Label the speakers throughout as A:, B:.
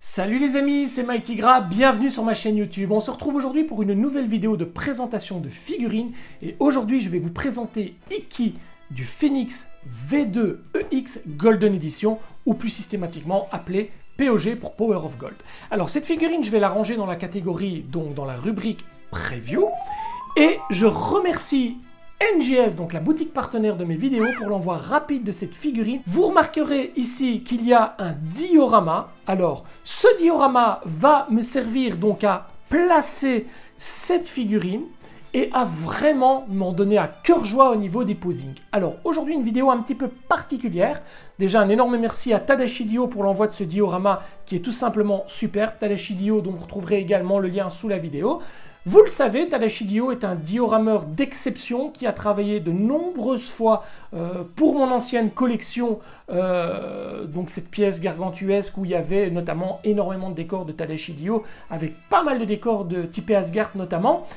A: Salut les amis, c'est Mighty Gras, bienvenue sur ma chaîne YouTube. On se retrouve aujourd'hui pour une nouvelle vidéo de présentation de figurines. Et aujourd'hui, je vais vous présenter Iki du Phoenix V2 EX Golden Edition, ou plus systématiquement appelé POG pour Power of Gold. Alors cette figurine, je vais la ranger dans la catégorie, donc dans la rubrique Preview. Et je remercie NGS, donc la boutique partenaire de mes vidéos, pour l'envoi rapide de cette figurine. Vous remarquerez ici qu'il y a un diorama. Alors, ce diorama va me servir donc à placer cette figurine et à vraiment m'en donner à cœur joie au niveau des posings. Alors, aujourd'hui, une vidéo un petit peu particulière. Déjà, un énorme merci à Tadashi Dio pour l'envoi de ce diorama qui est tout simplement superbe. Tadashi Dio, dont vous retrouverez également le lien sous la vidéo. Vous le savez, Tadashi Dio est un diorameur d'exception qui a travaillé de nombreuses fois pour mon ancienne collection, donc cette pièce gargantuesque où il y avait notamment énormément de décors de Tadashi Dio, avec pas mal de décors de type Asgard notamment.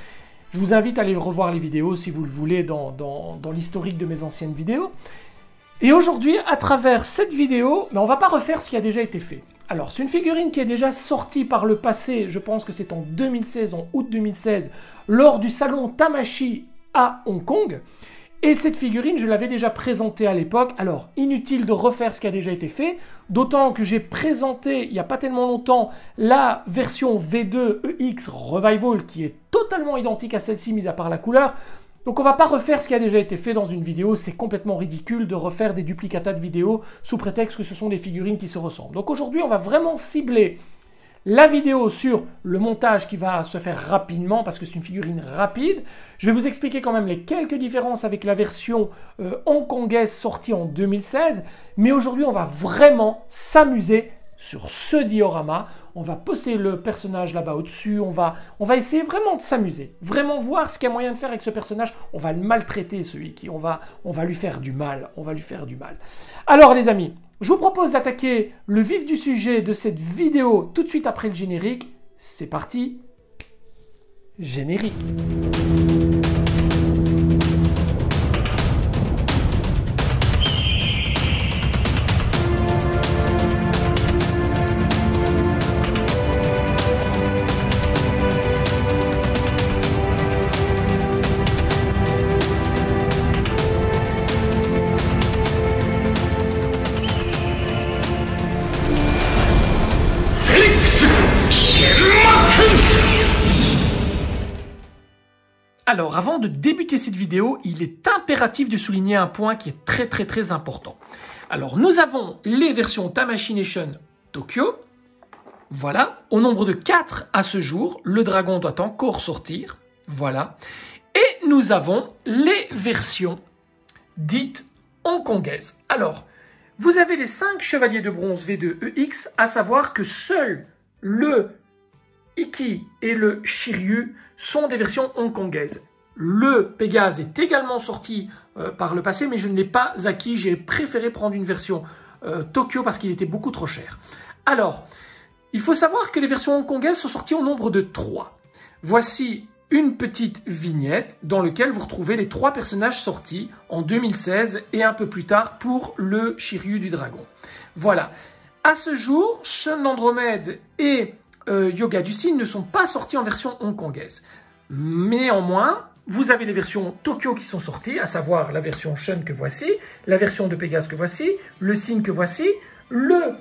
A: Je vous invite à aller revoir les vidéos si vous le voulez dans l'historique de mes anciennes vidéos. Et aujourd'hui, à travers cette vidéo, on ne va pas refaire ce qui a déjà été fait. Alors, c'est une figurine qui est déjà sortie par le passé, je pense que c'est en 2016, en août 2016, lors du salon Tamashi à Hong Kong. Et cette figurine, je l'avais déjà présentée à l'époque. Alors, inutile de refaire ce qui a déjà été fait, d'autant que j'ai présenté, il n'y a pas tellement longtemps, la version V2 EX Revival, qui est totalement identique à celle-ci, mis à part la couleur. Donc on ne va pas refaire ce qui a déjà été fait dans une vidéo, c'est complètement ridicule de refaire des duplicata de vidéos sous prétexte que ce sont des figurines qui se ressemblent. Donc aujourd'hui on va vraiment cibler la vidéo sur le montage qui va se faire rapidement parce que c'est une figurine rapide. Je vais vous expliquer quand même les quelques différences avec la version hongkongaise sortie en 2016, mais aujourd'hui on va vraiment s'amuser sur ce diorama. On va poster le personnage là-bas au-dessus, on va essayer vraiment de s'amuser, vraiment voir ce qu'il y a moyen de faire avec ce personnage. On va le maltraiter, celui-ci, on va lui faire du mal, Alors les amis, je vous propose d'attaquer le vif du sujet de cette vidéo tout de suite après le générique. C'est parti, générique. Alors, avant de débuter cette vidéo, il est impératif de souligner un point qui est très important. Alors, nous avons les versions Tamashii Nation Tokyo. Voilà, au nombre de 4 à ce jour. Le dragon doit encore sortir. Voilà. Et nous avons les versions dites hongkongaises. Alors, vous avez les 5 chevaliers de bronze V2 EX, à savoir que seul le Iki et le Shiryu sont des versions hongkongaises. Le Pégase est également sorti par le passé, mais je ne l'ai pas acquis. J'ai préféré prendre une version Tokyo parce qu'il était beaucoup trop cher. Alors, il faut savoir que les versions hongkongaises sont sorties au nombre de 3. Voici une petite vignette dans laquelle vous retrouvez les 3 personnages sortis en 2016 et un peu plus tard pour le Shiryu du dragon. Voilà. À ce jour, Shun Andromède et Yoga du Cygne ne sont pas sortis en version hongkongaise. Néanmoins, vous avez les versions Tokyo qui sont sorties, à savoir la version Shun que voici, la version de Pégase que voici, le Cygne que voici, le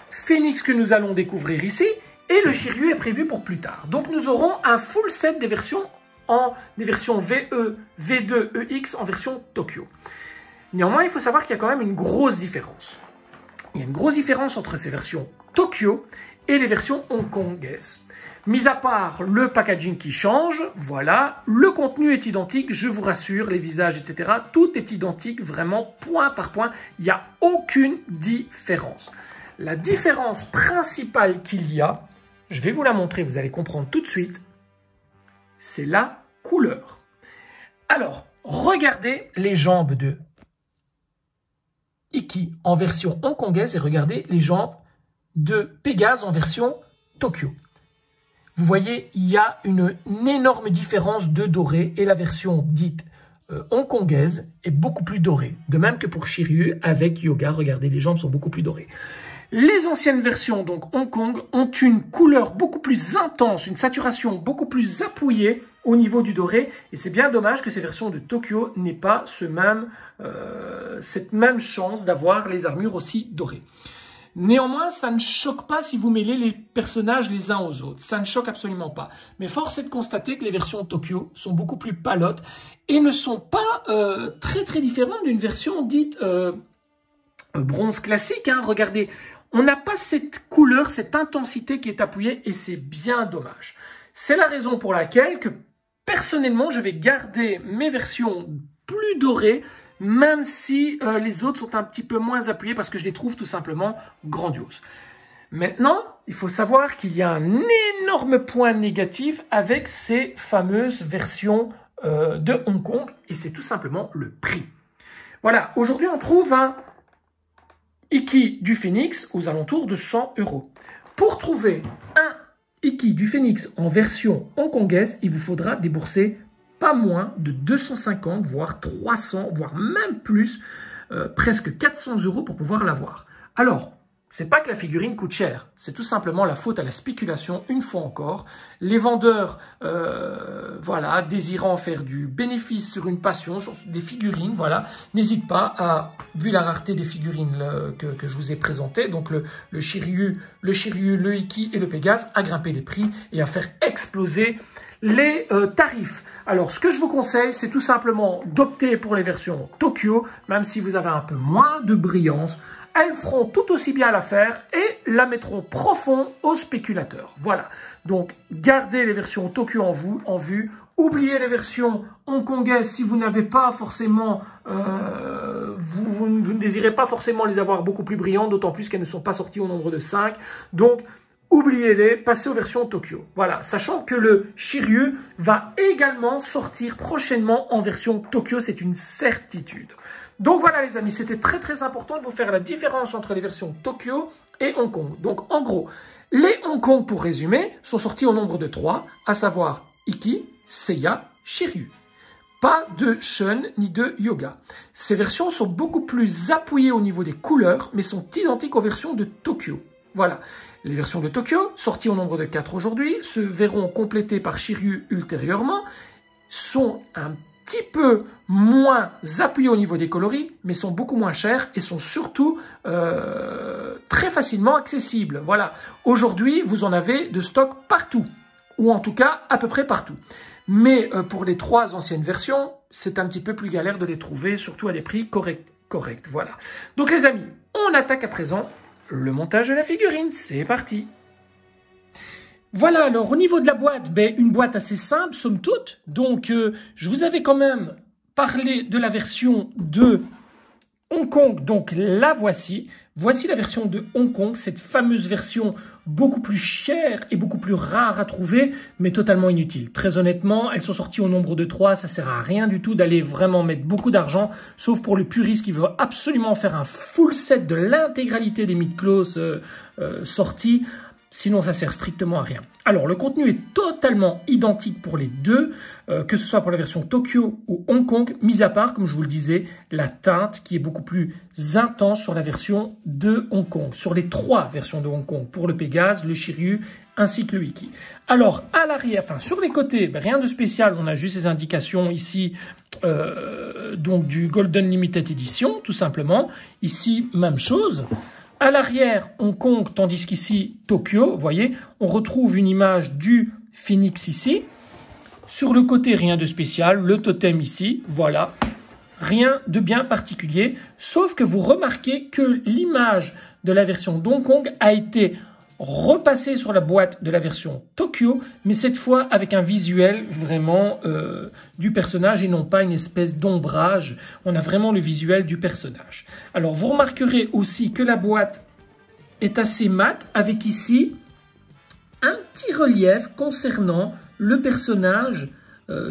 A: Phoenix que nous allons découvrir ici, et le Shiryu est prévu pour plus tard. Donc nous aurons un full set des versions V2 EX en version Tokyo. Néanmoins, il faut savoir qu'il y a quand même une grosse différence. Il y a une grosse différence entre ces versions Tokyo et les versions hongkongaises. Mis à part le packaging qui change, voilà, le contenu est identique, je vous rassure, les visages, etc. Tout est identique, vraiment, point par point, il n'y a aucune différence. La différence principale qu'il y a, je vais vous la montrer, vous allez comprendre tout de suite, c'est la couleur. Alors, regardez les jambes de Iki en version hongkongaise et regardez les jambes de Pégase en version Tokyo. Vous voyez, il y a une énorme différence de doré et la version dite hongkongaise est beaucoup plus dorée. De même que pour Shiryu avec Yoga, regardez, les jambes sont beaucoup plus dorées. Les anciennes versions, donc Hong Kong, ont une couleur beaucoup plus intense, une saturation beaucoup plus appuyée au niveau du doré. Et c'est bien dommage que ces versions de Tokyo n'aient pas cette même chance d'avoir les armures aussi dorées. Néanmoins, ça ne choque pas si vous mêlez les personnages les uns aux autres. Ça ne choque absolument pas. Mais force est de constater que les versions Tokyo sont beaucoup plus palottes et ne sont pas très très différentes d'une version dite bronze classique. Hein. Regardez, on n'a pas cette couleur, cette intensité qui est appuyée et c'est bien dommage. C'est la raison pour laquelle que personnellement, je vais garder mes versions plus dorées, même si les autres sont un petit peu moins appuyées parce que je les trouve tout simplement grandioses. Maintenant, il faut savoir qu'il y a un énorme point négatif avec ces fameuses versions de Hong Kong et c'est tout simplement le prix. Voilà, aujourd'hui on trouve un Ikki du Phénix aux alentours de 100 €. Pour trouver un Ikki du Phénix en version hongkongaise, il vous faudra débourser pas moins de 250, voire 300, voire même plus, presque 400 € pour pouvoir l'avoir. Alors, c'est pas que la figurine coûte cher, c'est tout simplement la faute à la spéculation, une fois encore. Les vendeurs, voilà, désirant faire du bénéfice sur une passion, sur des figurines, voilà, n'hésite pas à, vu la rareté des figurines que je vous ai présentées, donc le Shiryu, le Ikki et le Pégase, à grimper les prix et à faire exploser les tarifs. Alors, ce que je vous conseille, c'est tout simplement d'opter pour les versions Tokyo, même si vous avez un peu moins de brillance. Elles feront tout aussi bien l'affaire et la mettront profond aux spéculateurs. Voilà. Donc, gardez les versions Tokyo en vue. Oubliez les versions hongkongaises si vous n'avez pas forcément, vous ne désirez pas forcément les avoir beaucoup plus brillantes, d'autant plus qu'elles ne sont pas sorties au nombre de 5. Donc, oubliez-les, passez aux versions Tokyo. Voilà, sachant que le Shiryu va également sortir prochainement en version Tokyo, c'est une certitude. Donc voilà les amis, c'était très très important de vous faire la différence entre les versions Tokyo et Hong Kong. Donc en gros, les Hong Kong, pour résumer, sont sortis au nombre de 3, à savoir Ikki, Seiya, Shiryu. Pas de Shun ni de Yoga. Ces versions sont beaucoup plus appuyées au niveau des couleurs, mais sont identiques aux versions de Tokyo. Voilà. Les versions de Tokyo, sorties au nombre de 4 aujourd'hui, se verront complétées par Shiryu ultérieurement, sont un petit peu moins appuyées au niveau des coloris, mais sont beaucoup moins chères et sont surtout très facilement accessibles. Voilà. Aujourd'hui, vous en avez de stock partout, ou en tout cas à peu près partout. Mais pour les 3 anciennes versions, c'est un petit peu plus galère de les trouver, surtout à des prix corrects. Voilà. Donc les amis, on attaque à présent le montage de la figurine, c'est parti. Voilà, alors au niveau de la boîte, une boîte assez simple, somme toute. Donc, je vous avais quand même parlé de la version de Hong Kong, donc la voici. Voici la version de Hong Kong, cette fameuse version beaucoup plus chère et beaucoup plus rare à trouver, mais totalement inutile. Très honnêtement, elles sont sorties au nombre de 3, ça sert à rien du tout d'aller vraiment mettre beaucoup d'argent, sauf pour le puriste qui veut absolument faire un full set de l'intégralité des mid-close sortis. Sinon, ça sert strictement à rien. Alors, le contenu est totalement identique pour les deux, que ce soit pour la version Tokyo ou Hong Kong, mis à part, comme je vous le disais, la teinte qui est beaucoup plus intense sur la version de Hong Kong, sur les 3 versions de Hong Kong, pour le Pégase, le Shiryu, ainsi que le Ikki. Alors, à l'arrière, enfin, sur les côtés, rien de spécial, on a juste ces indications ici, donc du Golden Limited Edition, tout simplement. Ici, même chose. À l'arrière, Hong Kong, tandis qu'ici, Tokyo, vous voyez, on retrouve une image du Phénix ici. Sur le côté, rien de spécial, le totem ici, voilà. Rien de bien particulier, sauf que vous remarquez que l'image de la version d'Hong Kong a été repassée sur la boîte de la version Tokyo, mais cette fois avec un visuel vraiment du personnage et non pas une espèce d'ombrage. On a vraiment le visuel du personnage. Alors vous remarquerez aussi que la boîte est assez mate, avec ici un petit relief concernant le personnage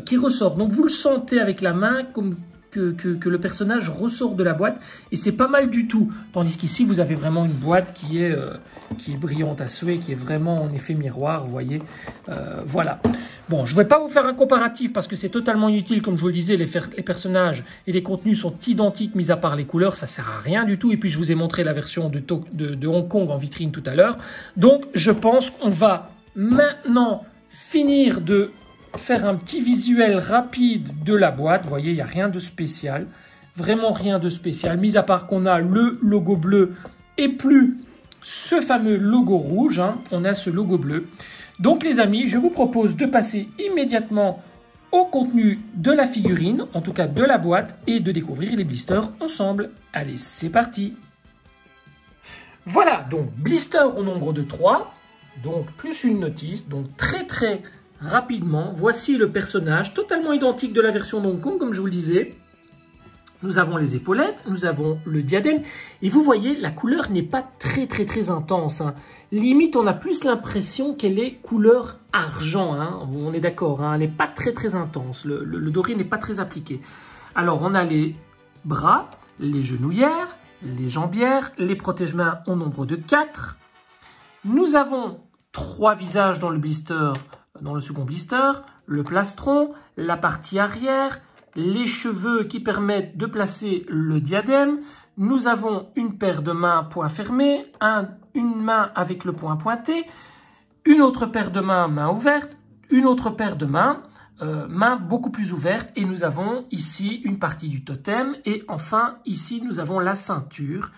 A: qui ressort. Donc vous le sentez avec la main comme que le personnage ressort de la boîte et c'est pas mal du tout. Tandis qu'ici, vous avez vraiment une boîte qui est brillante à souhait, qui est vraiment en effet miroir, vous voyez. Voilà. Bon, je ne vais pas vous faire un comparatif parce que c'est totalement inutile. Comme je vous le disais, les personnages et les contenus sont identiques, mis à part les couleurs. Ça ne sert à rien du tout. Et puis, je vous ai montré la version de Hong Kong en vitrine tout à l'heure. Donc, je pense qu'on va maintenant finir de faire un petit visuel rapide de la boîte. Vous voyez, il n'y a rien de spécial. Vraiment rien de spécial. Mis à part qu'on a le logo bleu et plus ce fameux logo rouge. Hein, on a ce logo bleu. Donc les amis, je vous propose de passer immédiatement au contenu de la figurine, en tout cas de la boîte, et de découvrir les blisters ensemble. Allez, c'est parti! Voilà, donc blister au nombre de 3, donc plus une notice, donc très rapidement, voici le personnage totalement identique de la version d'Hong Kong, comme je vous le disais. Nous avons les épaulettes, nous avons le diadème, et vous voyez, la couleur n'est pas très intense. Hein. Limite, on a plus l'impression qu'elle est couleur argent, hein. On est d'accord, hein. Elle n'est pas très intense, le doré n'est pas très appliqué. Alors, on a les bras, les genouillères, les jambières, les protège-mains au nombre de 4. Nous avons 3 visages dans le blister, dans le second blister, le plastron, la partie arrière, les cheveux qui permettent de placer le diadème. Nous avons une paire de mains poing fermé, une main avec le poing pointé, une autre paire de mains main ouverte, une autre paire de mains main beaucoup plus ouverte, et nous avons ici une partie du totem, et enfin ici nous avons la ceinture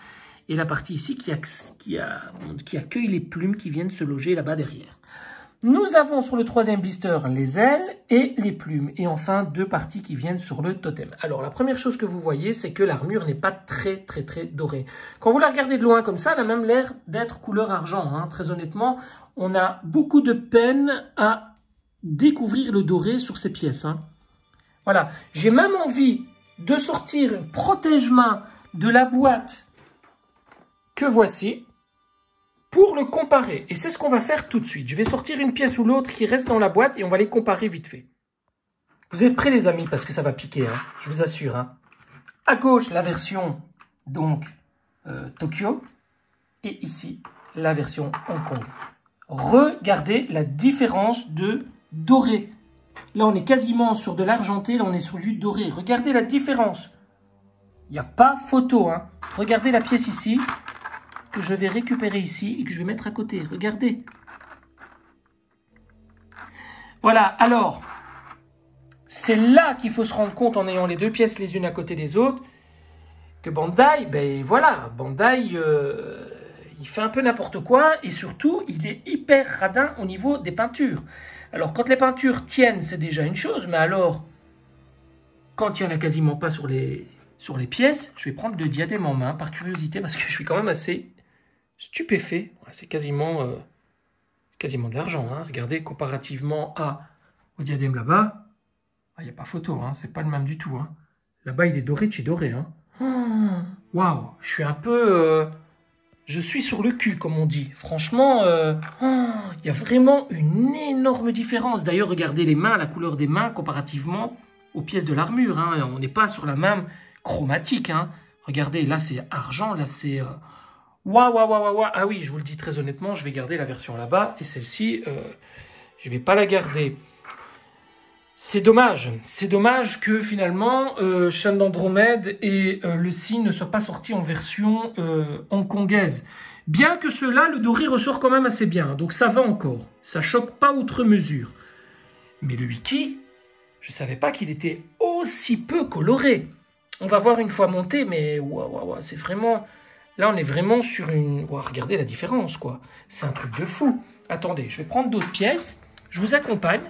A: et la partie ici qui accueille les plumes qui viennent se loger là-bas derrière. Nous avons sur le troisième blister les ailes et les plumes. Et enfin, 2 parties qui viennent sur le totem. Alors, la première chose que vous voyez, c'est que l'armure n'est pas très dorée. Quand vous la regardez de loin comme ça, elle a même l'air d'être couleur argent. Hein. Très honnêtement, on a beaucoup de peine à découvrir le doré sur ces pièces. Hein. Voilà. J'ai même envie de sortir une protège-main de la boîte que voici, pour le comparer. Et c'est ce qu'on va faire tout de suite. Je vais sortir une pièce ou l'autre qui reste dans la boîte et on va les comparer vite fait. Vous êtes prêts les amis, parce que ça va piquer, hein, je vous assure. Hein. À gauche, la version donc Tokyo. Et ici, la version Hong Kong. Regardez la différence de doré. Là, on est quasiment sur de l'argenté. Là, on est sur du doré. Regardez la différence. Il n'y a pas photo. Hein. Regardez la pièce ici, que je vais récupérer ici et que je vais mettre à côté. Regardez. Voilà, alors, c'est là qu'il faut se rendre compte en ayant les 2 pièces les unes à côté des autres, que Bandai, ben voilà, Bandai, il fait un peu n'importe quoi et surtout, il est hyper radin au niveau des peintures. Alors, quand les peintures tiennent, c'est déjà une chose, mais alors, quand il n'y en a quasiment pas sur les pièces, je vais prendre le diadème en main par curiosité parce que je suis quand même assez stupéfait. C'est quasiment de l'argent. Hein. Regardez, comparativement au diadème là-bas, il n'y a pas photo. Hein. C'est pas le même du tout. Hein. Là-bas, il est doré de chez doré. Hein. Waouh, je suis un peu... je suis sur le cul, comme on dit. Franchement, il y a vraiment une énorme différence. D'ailleurs, regardez les mains, la couleur des mains comparativement aux pièces de l'armure. Hein. On n'est pas sur la même chromatique. Hein. Regardez, là, c'est argent. Là, c'est... Waouh. Ah oui, je vous le dis très honnêtement, je vais garder la version là-bas. Et celle-ci, je ne vais pas la garder. C'est dommage. C'est dommage que finalement, Chaîne d'Andromède et le signe ne soient pas sortis en version hongkongaise. Bien que cela, le doré ressort quand même assez bien. Donc ça va encore. Ça choque pas outre mesure. Mais le wiki, je ne savais pas qu'il était aussi peu coloré. On va voir une fois monté, mais waouh, c'est vraiment... Là, on est vraiment sur une... Wow, regardez la différence, quoi. C'est un truc de fou. Attendez, je vais prendre d'autres pièces. Je vous accompagne.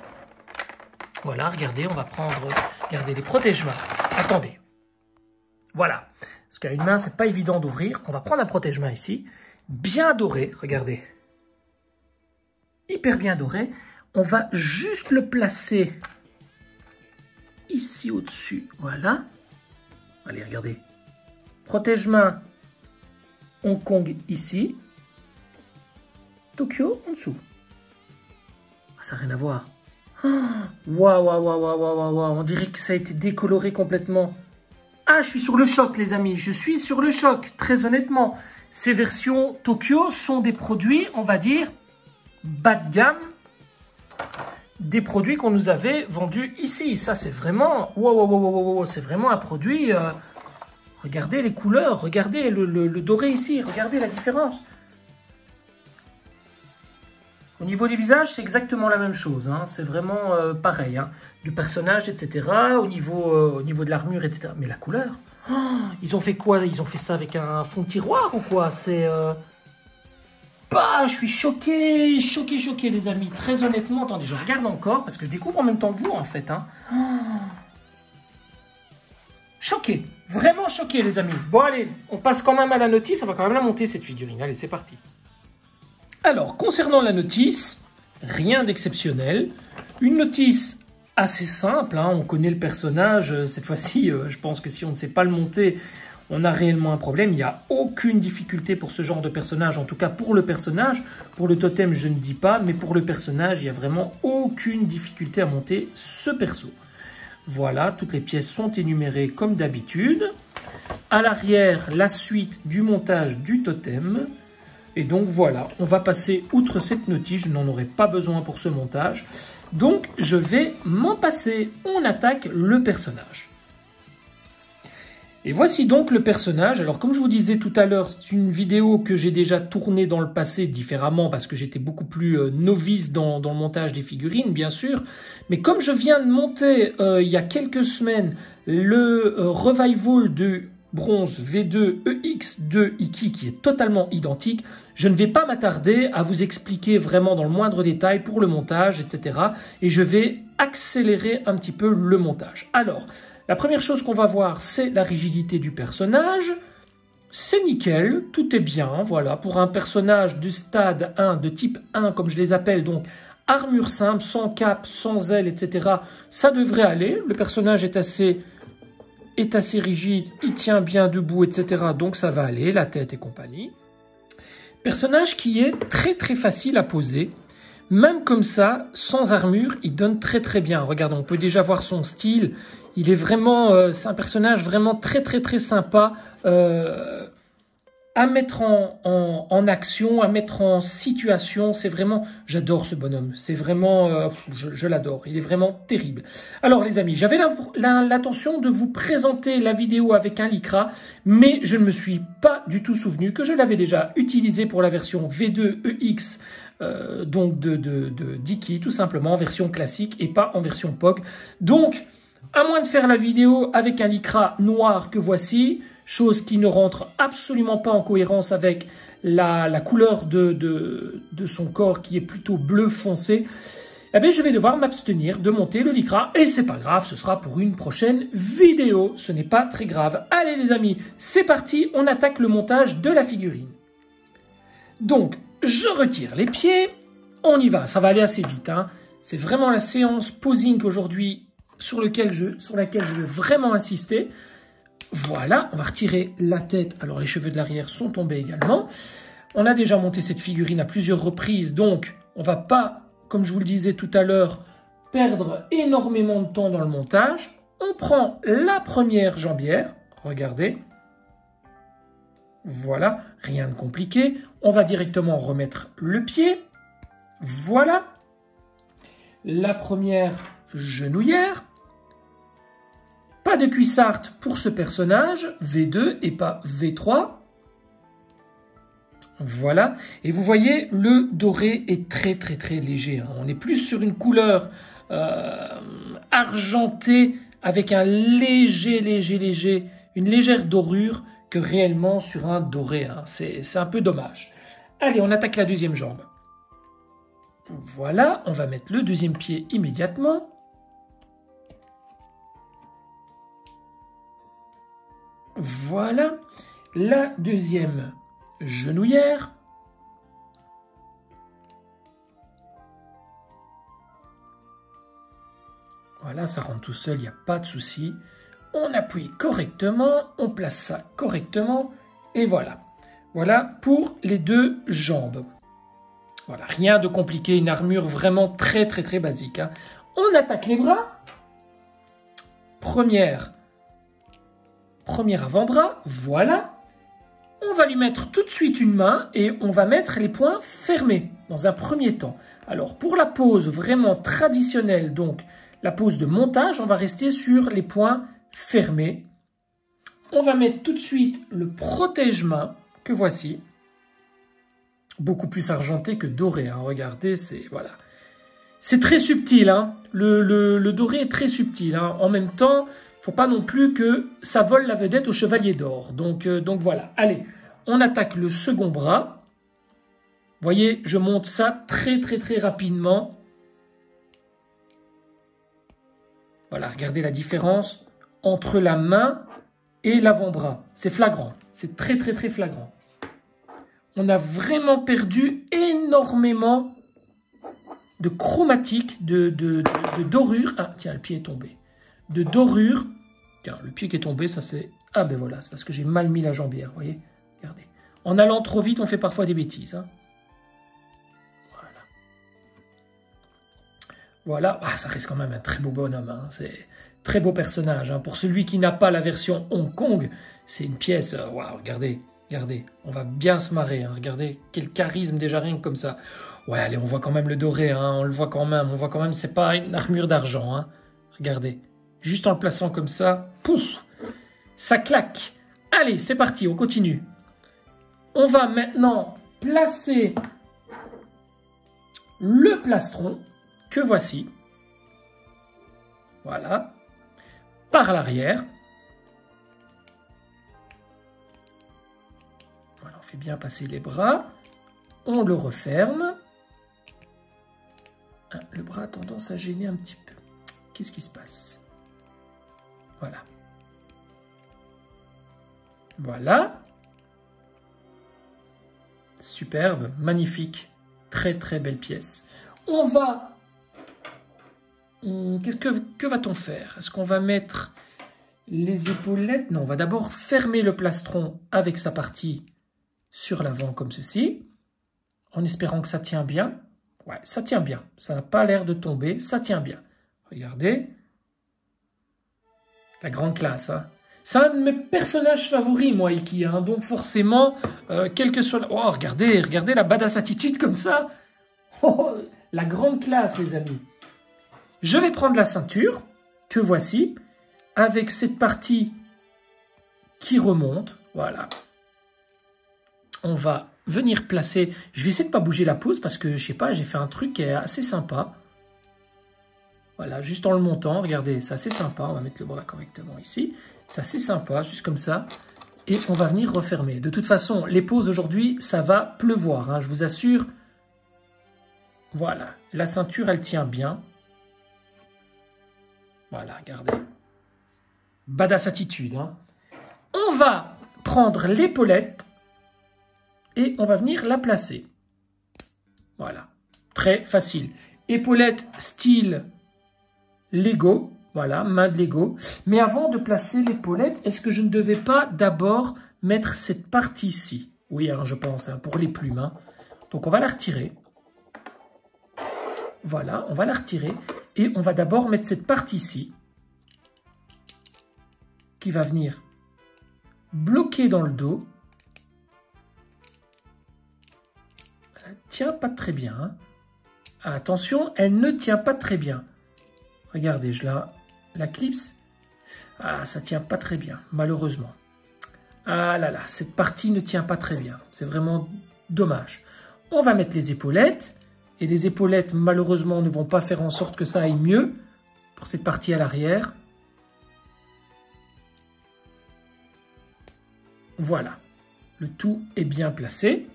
A: Voilà, regardez, on va prendre... Regardez, les protège-mains. Attendez. Voilà. Parce qu'à une main, c'est pas évident d'ouvrir. On va prendre un protège-main ici. Bien doré, regardez. Hyper bien doré. On va juste le placer ici au-dessus. Voilà. Allez, regardez. Protège-main Hong Kong ici. Tokyo en dessous. Ça n'a rien à voir. Waouh. On dirait que ça a été décoloré complètement. Ah, je suis sur le choc, les amis. Je suis sur le choc, très honnêtement. Ces versions Tokyo sont des produits, on va dire, bas de gamme. Des produits qu'on nous avait vendus ici. Ça, c'est vraiment... Wow, c'est vraiment un produit... regardez les couleurs, regardez le doré ici, regardez la différence. Au niveau des visages, c'est exactement la même chose. Hein. C'est vraiment pareil. Hein. Du personnage, etc. Au niveau de l'armure, etc. Mais la couleur... Oh, ils ont fait quoi? Ils ont fait ça avec un fond de tiroir ou quoi? C'est... Bah, je suis choqué, choqué, les amis. Très honnêtement, attendez, je regarde encore parce que je découvre en même temps que vous, en fait. Hein. Oh. Choqué, vraiment choqué, les amis. Bon, allez, on passe quand même à la notice. On va quand même la monter, cette figurine. Allez, c'est parti. Alors, concernant la notice, rien d'exceptionnel. Une notice assez simple. Hein. On connaît le personnage. Cette fois-ci, je pense que si on ne sait pas le monter... on a réellement un problème, il n'y a aucune difficulté pour ce genre de personnage, en tout cas pour le personnage. Pour le totem, je ne dis pas, mais pour le personnage, il n'y a vraiment aucune difficulté à monter ce perso. Voilà, toutes les pièces sont énumérées comme d'habitude. À l'arrière, la suite du montage du totem. Et donc voilà, on va passer outre cette notice, je n'en aurai pas besoin pour ce montage. Donc je vais m'en passer, on attaque le personnage. Et voici donc le personnage. Alors comme je vous disais tout à l'heure, c'est une vidéo que j'ai déjà tournée dans le passé différemment parce que j'étais beaucoup plus novice dans le montage des figurines, bien sûr. Mais comme je viens de monter il y a quelques semaines le revival de bronze V2 EX2 Iki qui est totalement identique, je ne vais pas m'attarder à vous expliquer vraiment dans le moindre détail pour le montage, etc. Et je vais accélérer un petit peu le montage. Alors... la première chose qu'on va voir, c'est la rigidité du personnage. C'est nickel, tout est bien, voilà. Pour un personnage du stade 1, de type 1, comme je les appelle, donc armure simple, sans cape, sans aile, etc. Ça devrait aller. Le personnage est assez rigide, il tient bien debout, etc. Donc ça va aller, la tête et compagnie. Personnage qui est très facile à poser. Même comme ça, sans armure, il donne très bien. Regardez, on peut déjà voir son style. Il est vraiment, c'est un personnage vraiment très sympa à mettre en action, à mettre en situation. C'est vraiment, j'adore ce bonhomme. C'est vraiment, je l'adore. Il est vraiment terrible. Alors les amis, j'avais l'intention de vous présenter la vidéo avec un lycra, mais je ne me suis pas du tout souvenu que je l'avais déjà utilisé pour la version V2 EX. Donc d'Iki, tout simplement en version classique et pas en version POG. Donc, à moins de faire la vidéo avec un lycra noir que voici, chose qui ne rentre absolument pas en cohérence avec la couleur de son corps qui est plutôt bleu foncé, eh bien, je vais devoir m'abstenir de monter le lycra et c'est pas grave, ce sera pour une prochaine vidéo. Ce n'est pas très grave. Allez les amis, c'est parti, on attaque le montage de la figurine. Donc, je retire les pieds, on y va, ça va aller assez vite. Hein. C'est vraiment la séance posing aujourd'hui sur laquelle je veux vraiment insister. Voilà, on va retirer la tête. Alors les cheveux de l'arrière sont tombés également. On a déjà monté cette figurine à plusieurs reprises, donc on va pas, comme je vous le disais tout à l'heure, perdre énormément de temps dans le montage. On prend la première jambière, regardez. Voilà, rien de compliqué. On va directement remettre le pied. Voilà. La première genouillère. Pas de cuissarte pour ce personnage, V2 et pas V3. Voilà. Et vous voyez, le doré est très léger. Hein. On est plus sur une couleur argentée avec un une légère dorure que réellement sur un doré. Hein. C'est un peu dommage. Allez, on attaque la deuxième jambe. Voilà, on va mettre le deuxième pied immédiatement. Voilà, la deuxième genouillère. Voilà, ça rentre tout seul, il n'y a pas de souci. On appuie correctement, on place ça correctement, et voilà. Voilà pour les deux jambes. Voilà, rien de compliqué, une armure vraiment très basique. Hein. On attaque les bras. Première Premier avant-bras, voilà. On va lui mettre tout de suite une main et on va mettre les poings fermés dans un premier temps. Alors pour la pose vraiment traditionnelle, donc la pose de montage, on va rester sur les poings fermés. On va mettre tout de suite le protège-main que voici. Beaucoup plus argenté que doré, hein. Regardez, c'est voilà. C'est très subtil, hein. Le doré est très subtil, hein. En même temps, il ne faut pas non plus que ça vole la vedette au chevalier d'or. Donc voilà, allez, on attaque le second bras. Vous voyez, je monte ça très rapidement. Voilà, regardez la différence entre la main et l'avant-bras. C'est flagrant, c'est très flagrant. On a vraiment perdu énormément de chromatique, de dorure. Ah, tiens, le pied est tombé. De dorure. Tiens, le pied qui est tombé, ça c'est... Ah ben voilà, c'est parce que j'ai mal mis la jambière, vous voyez. Regardez. En allant trop vite, on fait parfois des bêtises. Hein. Voilà. Voilà. Ah, ça reste quand même un très beau bonhomme. Hein. C'est très beau personnage. Hein. Pour celui qui n'a pas la version Hong Kong, c'est une pièce... Waouh, regardez. Regardez, on va bien se marrer. Hein. Regardez, quel charisme déjà rien que comme ça. Ouais, allez, on voit quand même le doré. Hein. On le voit quand même. On voit quand même, c'est pas une armure d'argent. Hein. Regardez. Juste en le plaçant comme ça, pouf, ça claque. Allez, c'est parti, on continue. On va maintenant placer le plastron que voici. Voilà. Par l'arrière. Voilà, on fait bien passer les bras. On le referme. Le bras a tendance à gêner un petit peu. Qu'est-ce qui se passe ? Voilà. Voilà. Superbe, magnifique. Très belle pièce. On va... Que va-t-on faire? Est-ce qu'on va mettre les épaulettes? Non, on va d'abord fermer le plastron avec sa partie sur l'avant comme ceci. En espérant que ça tient bien. Ouais, ça tient bien. Ça n'a pas l'air de tomber. Ça tient bien. Regardez. La grande classe, hein. C'est un de mes personnages favoris, moi, Iki. Hein. Donc forcément, quel que soit... Oh, regardez la badass attitude comme ça. Oh, la grande classe, les amis. Je vais prendre la ceinture, que voici, avec cette partie qui remonte. Voilà. On va venir placer... Je vais essayer de ne pas bouger la pose parce que, je sais pas, j'ai fait un truc qui est assez sympa. Voilà, juste en le montant, regardez, c'est assez sympa. On va mettre le bras correctement ici. C'est assez sympa, juste comme ça. Et on va venir refermer. De toute façon, les poses aujourd'hui, ça va pleuvoir, hein, je vous assure. Voilà, la ceinture, elle tient bien. Voilà, regardez. Badass attitude. Hein. On va prendre l'épaulette et on va venir la placer. Voilà, très facile. Épaulette style Lego. Voilà, main de Lego. Mais avant de placer l'épaulette, est-ce que je ne devais pas d'abord mettre cette partie-ci? Oui, hein, je pense, hein, pour les plumes. Hein. Donc, on va la retirer. Voilà, on va la retirer. Et on va d'abord mettre cette partie-ci qui va venir bloquer dans le dos. Elle ne tient pas très bien. Hein. Attention, elle ne tient pas très bien. Regardez, je la clipse. Ah, ça ne tient pas très bien, malheureusement. Ah là là, cette partie ne tient pas très bien. C'est vraiment dommage. On va mettre les épaulettes. Et les épaulettes, malheureusement, ne vont pas faire en sorte que ça aille mieux pour cette partie à l'arrière. Voilà. Le tout est bien placé.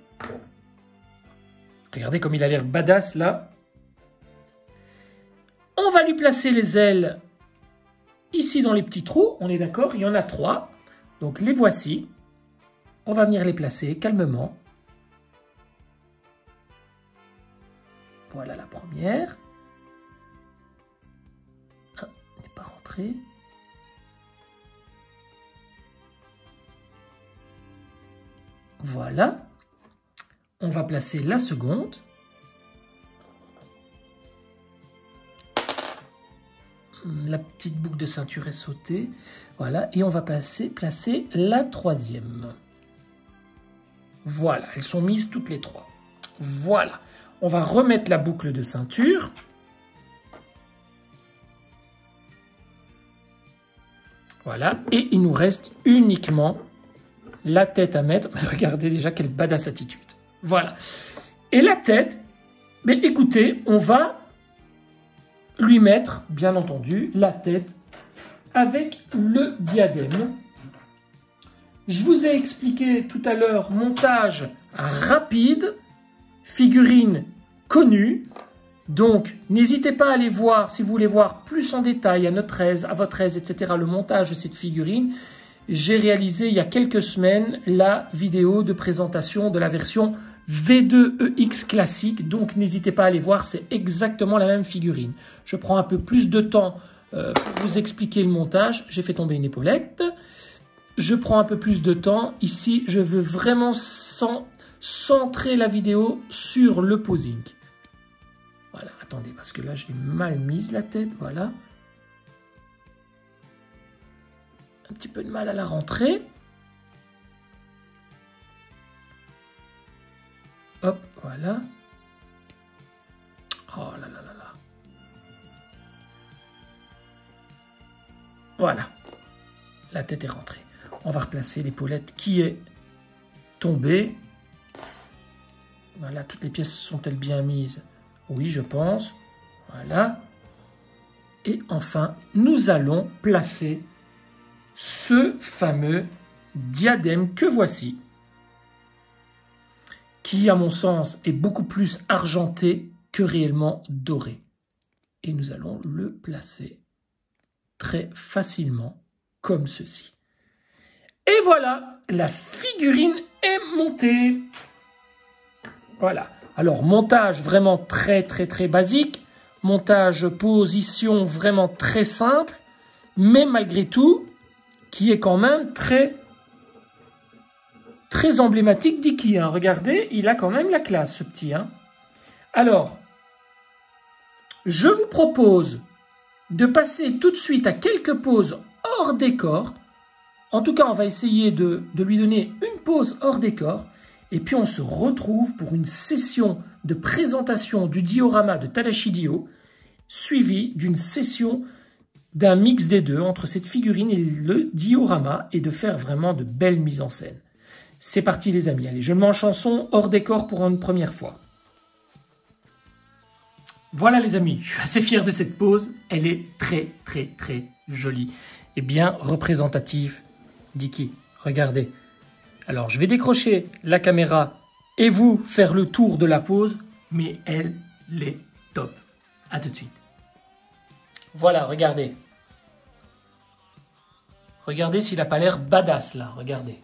A: Regardez comme il a l'air badass, là. On va lui placer les ailes ici dans les petits trous. On est d'accord, il y en a 3. Donc, les voici. On va venir les placer calmement. Voilà la première. Ah, elle n'est pas rentrée. Voilà. On va placer la seconde. La petite boucle de ceinture est sautée. Voilà, et on va placer la troisième. Voilà, elles sont mises toutes les trois. Voilà, on va remettre la boucle de ceinture. Voilà, et il nous reste uniquement la tête à mettre. Regardez déjà quelle badass attitude. Voilà. Et la tête, mais écoutez, on va lui mettre, bien entendu, la tête avec le diadème. Je vous ai expliqué tout à l'heure, montage rapide, figurine connue. Donc, n'hésitez pas à aller voir, si vous voulez voir plus en détail, à votre aise, etc., le montage de cette figurine. J'ai réalisé il y a quelques semaines la vidéo de présentation de la version V2EX classique. Donc, n'hésitez pas à aller voir, c'est exactement la même figurine. Je prends un peu plus de temps pour vous expliquer le montage. J'ai fait tomber une épaulette. Je prends un peu plus de temps. Ici, je veux vraiment centrer la vidéo sur le posing. Voilà, attendez, parce que là, je l'ai mal mise la tête, voilà. Un petit peu de mal à la rentrer. Hop, voilà. Oh là là là là. Voilà. La tête est rentrée. On va replacer l'épaulette qui est tombée. Voilà, toutes les pièces sont-elles bien mises? Oui, je pense. Voilà. Et enfin, nous allons placer ce fameux diadème que voici, qui, à mon sens, est beaucoup plus argenté que réellement doré. Et nous allons le placer très facilement, comme ceci. Et voilà, la figurine est montée. Voilà. Alors, montage vraiment très basique. Montage position vraiment très simple. Mais malgré tout, qui est quand même très emblématique d'Iki. Hein. Regardez, il a quand même la classe, ce petit. Hein. Alors, je vous propose de passer tout de suite à quelques pauses hors décor. En tout cas, on va essayer de lui donner une pause hors décor. Et puis, on se retrouve pour une session de présentation du diorama de Tadashi Dio, suivie d'une session d'un mix des deux entre cette figurine et le diorama, et de faire vraiment de belles mises en scène. C'est parti les amis, allez, je mets en chanson hors décor pour une première fois. Voilà les amis, je suis assez fier de cette pose, elle est très jolie et bien représentative d'Iki. Regardez. Alors je vais décrocher la caméra et vous faire le tour de la pose, mais elle est top. À tout de suite. Voilà, regardez. Regardez s'il n'a pas l'air badass là, regardez.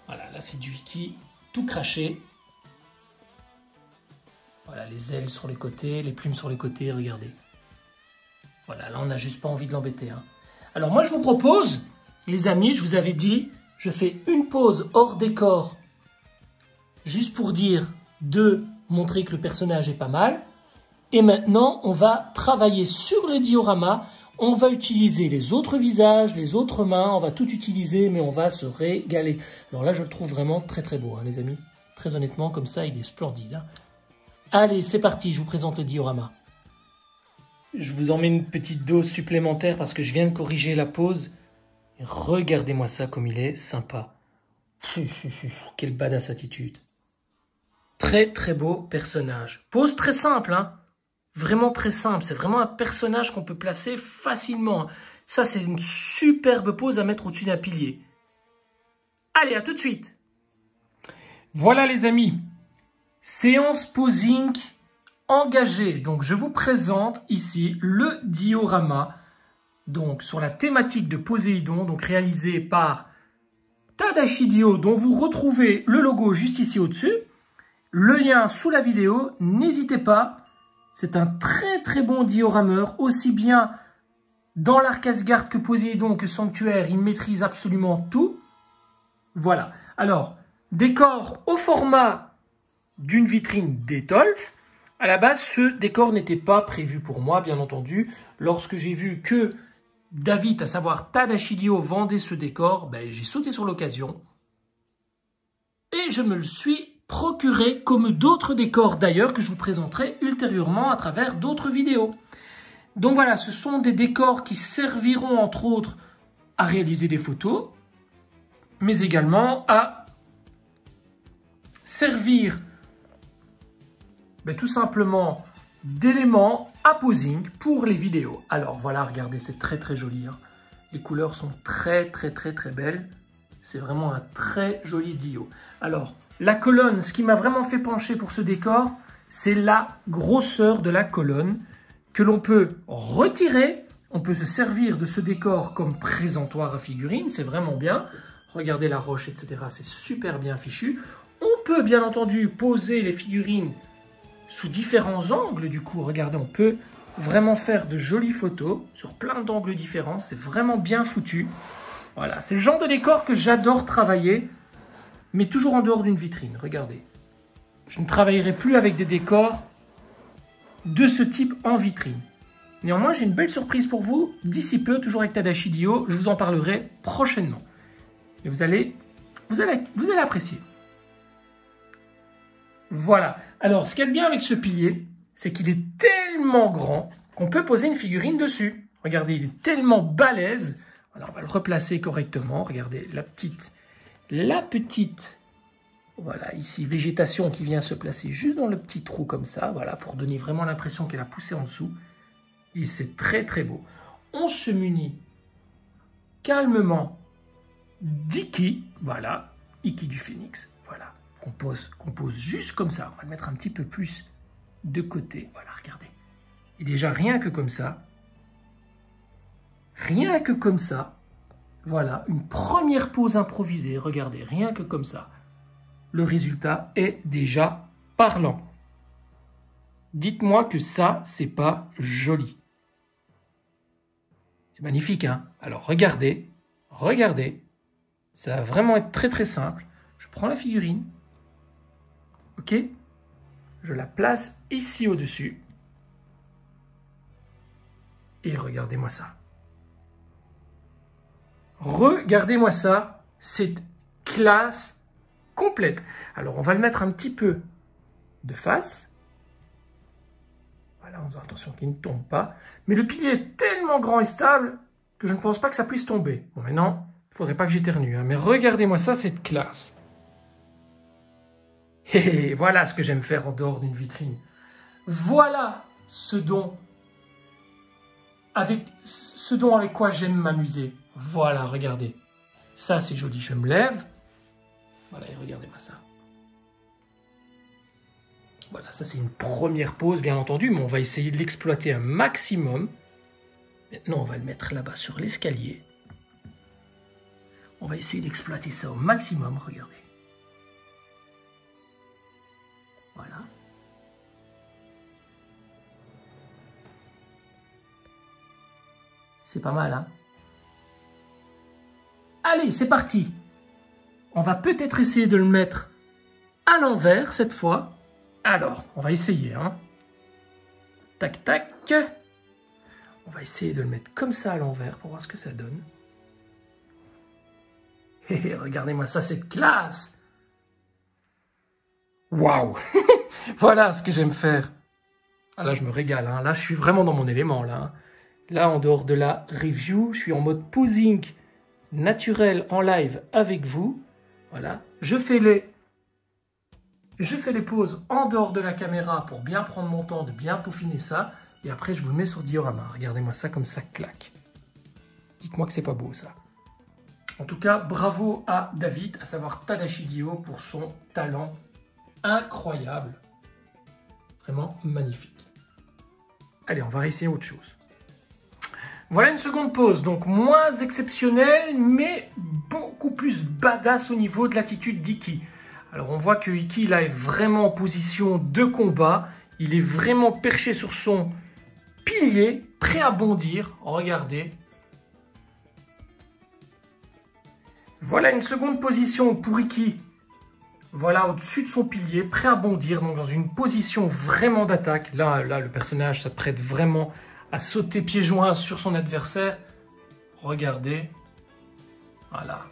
A: Voilà, là c'est du Iki tout craché. Voilà, les ailes sur les côtés, les plumes sur les côtés, regardez. Voilà, là on n'a juste pas envie de l'embêter. Hein. Alors moi je vous propose, les amis, je vous avais dit, je fais une pause hors décor, juste pour dire, de montrer que le personnage est pas mal. Et maintenant, on va travailler sur le diorama. On va utiliser les autres visages, les autres mains. On va tout utiliser, mais on va se régaler. Alors là, je le trouve vraiment très beau, hein, les amis. Très honnêtement, comme ça, il est splendide. Hein. Allez, c'est parti, je vous présente le diorama. Je vous en mets une petite dose supplémentaire parce que je viens de corriger la pose. Regardez-moi ça comme il est sympa. Quelle badass attitude. Très beau personnage. Pose très simple, hein. Vraiment très simple. C'est vraiment un personnage qu'on peut placer facilement. Ça, c'est une superbe pose à mettre au-dessus d'un pilier. Allez, à tout de suite. Voilà les amis. Séance posing engagée. Donc, je vous présente ici le diorama. Donc, sur la thématique de Poséidon, donc réalisé par Tadashi Dio, dont vous retrouvez le logo juste ici au-dessus. Le lien sous la vidéo, n'hésitez pas. C'est un très bon diorameur, aussi bien dans l'Arc Asgard que Poséidon que Sanctuaire, il maîtrise absolument tout. Voilà. Alors, décor au format d'une vitrine d'Etolf. À la base, ce décor n'était pas prévu pour moi, bien entendu. Lorsque j'ai vu que David, à savoir Tadashi Dio, vendait ce décor, ben, j'ai sauté sur l'occasion. Et je me le suis procuré comme d'autres décors d'ailleurs que je vous présenterai ultérieurement à travers d'autres vidéos. Donc voilà, ce sont des décors qui serviront entre autres à réaliser des photos, mais également à servir tout simplement d'éléments à posing pour les vidéos. Alors voilà, regardez, c'est très très joli. Hein. Les couleurs sont très belles. C'est vraiment un très joli Dio. Alors, la colonne, ce qui m'a vraiment fait pencher pour ce décor, c'est la grosseur de la colonne que l'on peut retirer. On peut se servir de ce décor comme présentoir à figurines, c'est vraiment bien. Regardez la roche, etc. C'est super bien fichu. On peut bien entendu poser les figurines sous différents angles. Du coup, regardez, on peut vraiment faire de jolies photos sur plein d'angles différents. C'est vraiment bien foutu. Voilà, c'est le genre de décor que j'adore travailler, mais toujours en dehors d'une vitrine. Regardez. Je ne travaillerai plus avec des décors de ce type en vitrine. Néanmoins, j'ai une belle surprise pour vous. D'ici peu, toujours avec Tadashi Dio, je vous en parlerai prochainement. Et vous allez apprécier. Voilà. Alors, ce qu'il y a de bien avec ce pilier, c'est qu'il est tellement grand qu'on peut poser une figurine dessus. Regardez, il est tellement balèze. Alors, on va le replacer correctement. Regardez, la petite, voilà, ici, végétation qui vient se placer juste dans le petit trou comme ça, voilà, pour donner vraiment l'impression qu'elle a poussé en dessous. Et c'est très beau. On se munit calmement d'Iki, voilà, Iki du Phénix, voilà, qu'on pose juste comme ça. On va le mettre un petit peu plus de côté, voilà, regardez. Et déjà, rien que comme ça, voilà, une première pose improvisée, regardez, rien que comme ça. Le résultat est déjà parlant. Dites-moi que ça, c'est pas joli. C'est magnifique, hein? Alors, regardez. Ça va vraiment être très simple. Je prends la figurine. Ok? Je la place ici au-dessus. Et regardez-moi ça. Regardez-moi ça. C'est classe complète. Alors, on va le mettre un petit peu de face. Voilà, en faisant attention qu'il ne tombe pas. Mais le pilier est tellement grand et stable que je ne pense pas que ça puisse tomber. Bon, maintenant, il ne faudrait pas que j'éternue. Hein, mais regardez-moi ça, cette classe. Et voilà ce que j'aime faire en dehors d'une vitrine. Voilà ce dont avec quoi j'aime m'amuser. Voilà, regardez. Ça, c'est joli. Je me lève. Voilà, et regardez-moi ça. Voilà, ça c'est une première pose, bien entendu, mais on va essayer de l'exploiter un maximum. Maintenant, on va le mettre là-bas sur l'escalier. On va essayer d'exploiter ça au maximum, regardez. Voilà. C'est pas mal, hein? Allez, c'est parti! On va peut-être essayer de le mettre à l'envers cette fois. Alors, on va essayer, hein. Tac, tac. On va essayer de le mettre comme ça à l'envers pour voir ce que ça donne. Hé, regardez-moi ça, cette classe. Waouh. Voilà ce que j'aime faire. Ah, là, je me régale, hein. Là, je suis vraiment dans mon élément, là. Hein. Là, en dehors de la review, je suis en mode posing naturel en live avec vous. Voilà. Je fais les pauses en dehors de la caméra pour bien prendre mon temps de bien peaufiner ça. Et après, je vous le mets sur diorama. Regardez-moi ça comme ça claque. Dites-moi que c'est pas beau, ça. En tout cas, bravo à David, à savoir Tadashi Dio, pour son talent incroyable. Vraiment magnifique. Allez, on va réessayer autre chose. Voilà une seconde pose, donc moins exceptionnelle, mais beaucoup plus badass au niveau de l'attitude d'Iki. Alors on voit que Iki là est vraiment en position de combat. Il est vraiment perché sur son pilier, prêt à bondir. Regardez. Voilà une seconde position pour Iki voilà, au-dessus de son pilier, prêt à bondir, donc dans une position vraiment d'attaque. Là, le personnage s'apprête vraiment à sauter pieds joints sur son adversaire. Regardez. Voilà.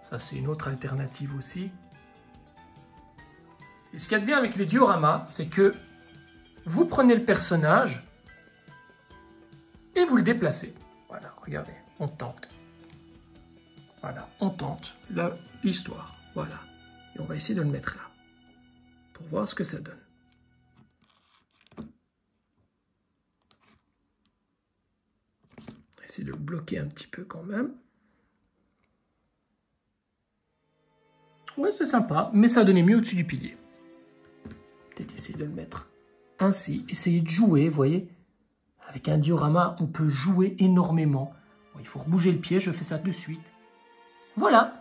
A: Ça, c'est une autre alternative aussi. Et ce qu'il y a de bien avec les dioramas, c'est que vous prenez le personnage et vous le déplacez. Voilà, regardez, on tente. Voilà, on tente l'histoire. Voilà. Et on va essayer de le mettre là, pour voir ce que ça donne. On va essayer de le bloquer un petit peu quand même. Ouais, c'est sympa, mais ça donnait mieux au-dessus du pilier. Peut-être essayer de le mettre ainsi. Essayer de jouer, vous voyez. Avec un diorama, on peut jouer énormément. Bon, il faut rebouger le pied, je fais ça de suite. Voilà.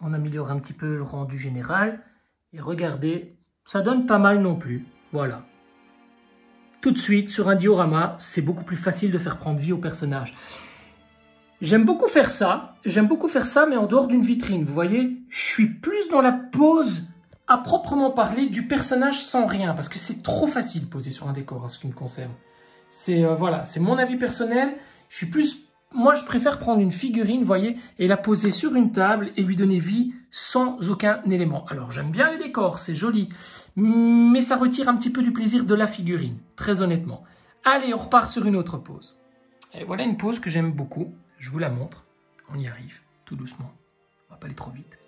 A: On améliore un petit peu le rendu général. Et regardez, ça donne pas mal non plus. Voilà. Tout de suite, sur un diorama, c'est beaucoup plus facile de faire prendre vie au personnage. J'aime beaucoup faire ça, mais en dehors d'une vitrine. Vous voyez, je suis plus dans la pose à proprement parler du personnage sans rien. Parce que c'est trop facile de poser sur un décor en ce qui me concerne. C'est voilà, c'est mon avis personnel. Je suis plus... Moi, je préfère prendre une figurine, vous voyez, et la poser sur une table et lui donner vie sans aucun élément. Alors, j'aime bien les décors, c'est joli, mais ça retire un petit peu du plaisir de la figurine, très honnêtement. Allez, on repart sur une autre pose. Et voilà une pose que j'aime beaucoup. Je vous la montre. On y arrive, tout doucement. On va pas aller trop vite.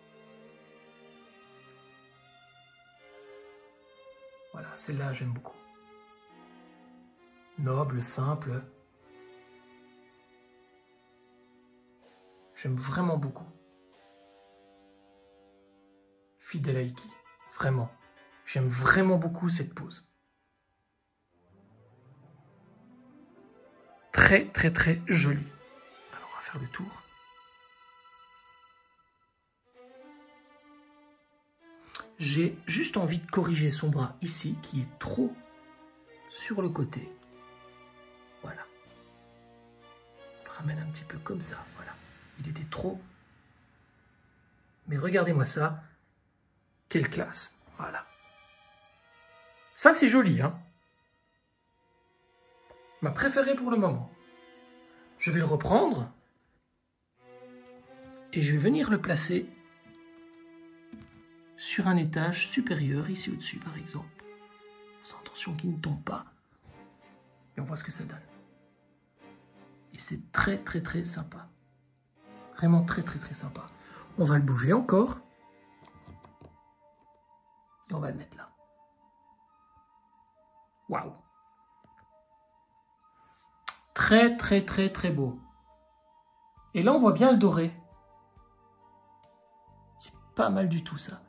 A: Voilà, celle-là, j'aime beaucoup. Noble, simple... J'aime vraiment beaucoup. Fidèle à Iki, vraiment. J'aime vraiment beaucoup cette pose. Très, très, très jolie. Alors, on va faire le tour. J'ai juste envie de corriger son bras ici, qui est trop sur le côté. Voilà. On le ramène un petit peu comme ça, voilà. Il était trop. Mais regardez-moi ça. Quelle classe. Voilà. Ça, c'est joli, hein. Ma préférée pour le moment. Je vais le reprendre. Et je vais venir le placer sur un étage supérieur, ici au-dessus, par exemple. Faisons attention qu'il ne tombe pas. Et on voit ce que ça donne. Et c'est très, très, très sympa. Vraiment très très très sympa. On va le bouger encore. Et on va le mettre là. Waouh. Très très très très beau. Et là on voit bien le doré. C'est pas mal du tout ça.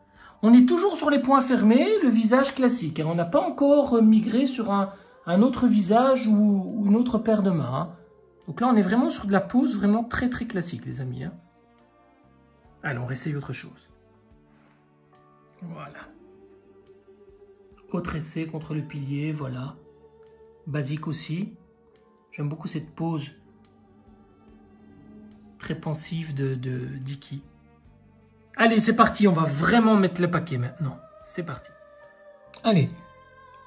A: On est toujours sur les points fermés, le visage classique. On n'a pas encore migré sur un autre visage ou une autre paire de mains. Hein. Donc là, on est vraiment sur de la pose vraiment très très classique, les amis. Hein. Allez, on réessaye autre chose. Voilà. Autre essai contre le pilier, voilà. Basique aussi. J'aime beaucoup cette pose très pensive d'Iki. Allez, c'est parti, on va vraiment mettre le paquet maintenant. C'est parti. Allez,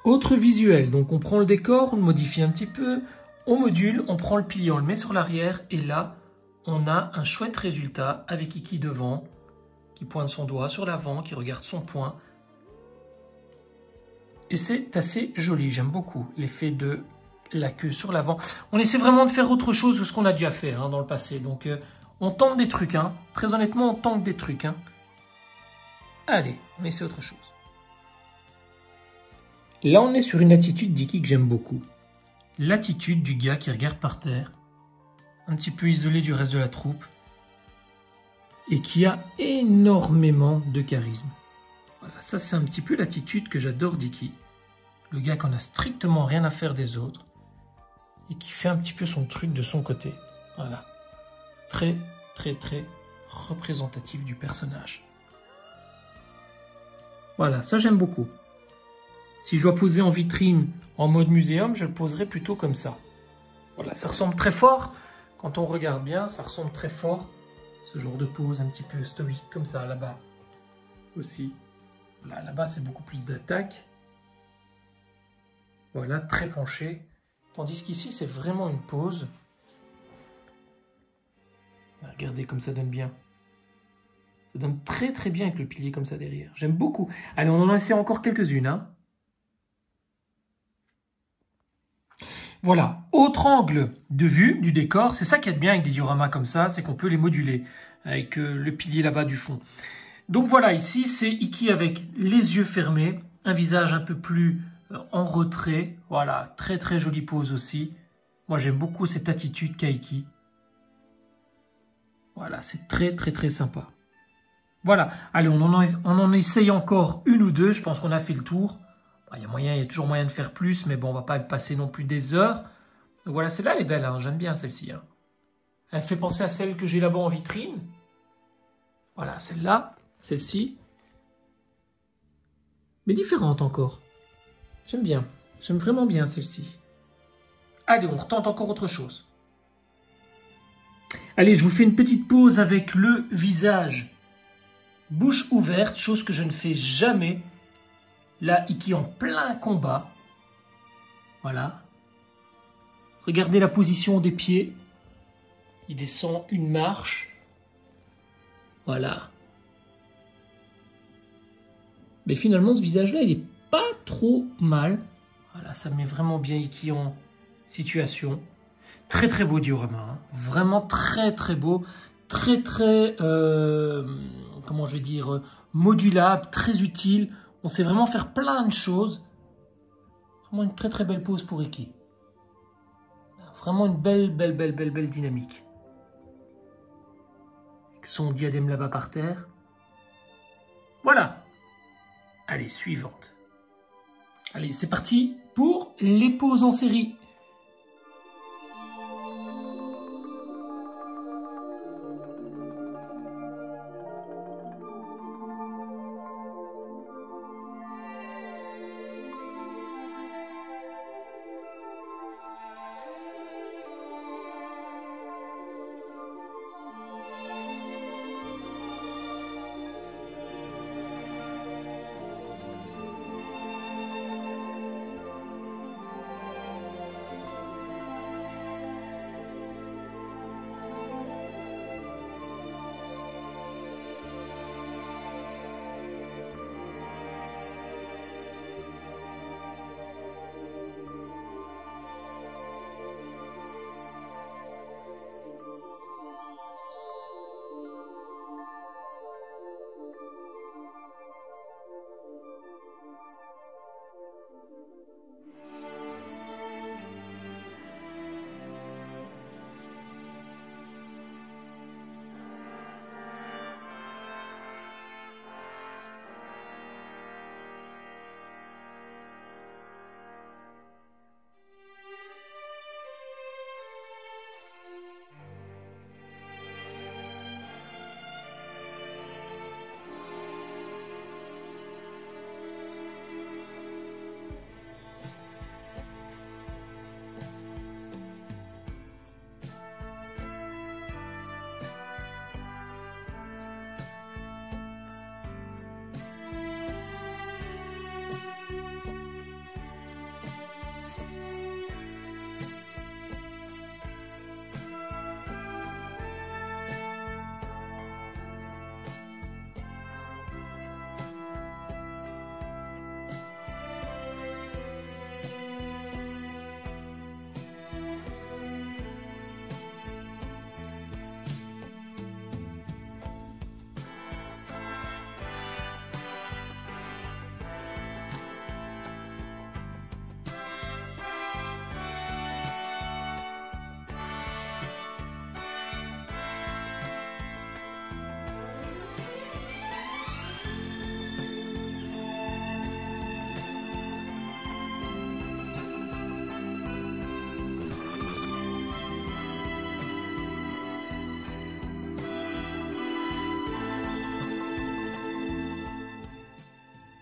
A: autre visuel. Donc on prend le décor, on le modifie un petit peu. On module, on prend le pilier, on le met sur l'arrière et là, on a un chouette résultat avec Iki devant, qui pointe son doigt sur l'avant, qui regarde son poing. Et c'est assez joli, j'aime beaucoup l'effet de la queue sur l'avant. On essaie vraiment de faire autre chose que ce qu'on a déjà fait hein, dans le passé. Donc on tente des trucs, hein. Très honnêtement, on tente des trucs. Hein. Allez, on essaie autre chose. Là, on est sur une attitude d'Iki que j'aime beaucoup. L'attitude du gars qui regarde par terre, un petit peu isolé du reste de la troupe, et qui a énormément de charisme. Voilà, ça c'est un petit peu l'attitude que j'adore d'Iki. Le gars qui en a strictement rien à faire des autres, et qui fait un petit peu son truc de son côté. Voilà. Très, très, très représentatif du personnage. Voilà, ça j'aime beaucoup. Si je dois poser en vitrine en mode muséum, je le poserai plutôt comme ça. Voilà, ça ressemble très fort. Quand on regarde bien, ça ressemble très fort. Ce genre de pose un petit peu stoïque comme ça, là-bas. aussi. Là-bas, c'est beaucoup plus d'attaque. Voilà, très penché. Tandis qu'ici, c'est vraiment une pose. Regardez comme ça donne bien. Ça donne très très bien avec le pilier comme ça derrière. J'aime beaucoup. Allez, on en essaie encore quelques-unes. Hein. Voilà, autre angle de vue du décor. C'est ça qui est bien avec des dioramas comme ça, c'est qu'on peut les moduler avec le pilier là-bas du fond. Donc voilà, ici, c'est Iki avec les yeux fermés, un visage un peu plus en retrait. Voilà, très très jolie pose aussi. Moi, j'aime beaucoup cette attitude qu'a Iki. Voilà, c'est très très très sympa. Voilà, allez, on en essaye encore une ou deux. Je pense qu'on a fait le tour. Il y a toujours moyen de faire plus, mais bon, on va pas passer non plus des heures. Donc voilà, celle-là, elle est belle, hein. J'aime bien celle-ci. Hein. Elle fait penser à celle que j'ai là-bas en vitrine. Voilà, celle-là, celle-ci. Mais différente encore. J'aime bien. J'aime vraiment bien celle-ci. Allez, on retente encore autre chose. Allez, je vous fais une petite pause avec le visage. Bouche ouverte, chose que je ne fais jamais. Là, Iki en plein combat. Voilà. Regardez la position des pieds. Il descend une marche. Voilà. Mais finalement, ce visage-là, il n'est pas trop mal. Voilà, ça met vraiment bien Iki en situation. Très très beau diorama. Hein. Vraiment très très beau. Très très, comment je vais dire, modulable, très utile. On sait vraiment faire plein de choses. Vraiment une très très belle pose pour Iki. Vraiment une belle dynamique. Avec son diadème là-bas par terre. Voilà. Allez, suivante. Allez, c'est parti pour les poses en série.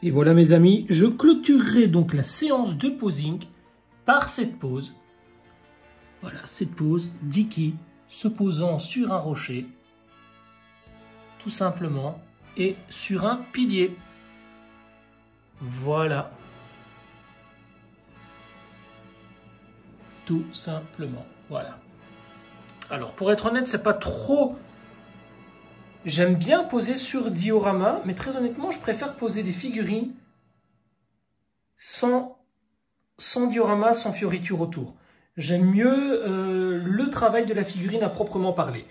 A: Et voilà mes amis, je clôturerai donc la séance de posing par cette pose. Voilà, cette pose d'Iki se posant sur un rocher. Tout simplement. et sur un pilier. Voilà. Tout simplement. Voilà. Alors, pour être honnête, c'est pas trop... J'aime bien poser sur diorama, mais très honnêtement, je préfère poser des figurines sans diorama, sans fioriture autour. J'aime mieux le travail de la figurine à proprement parler.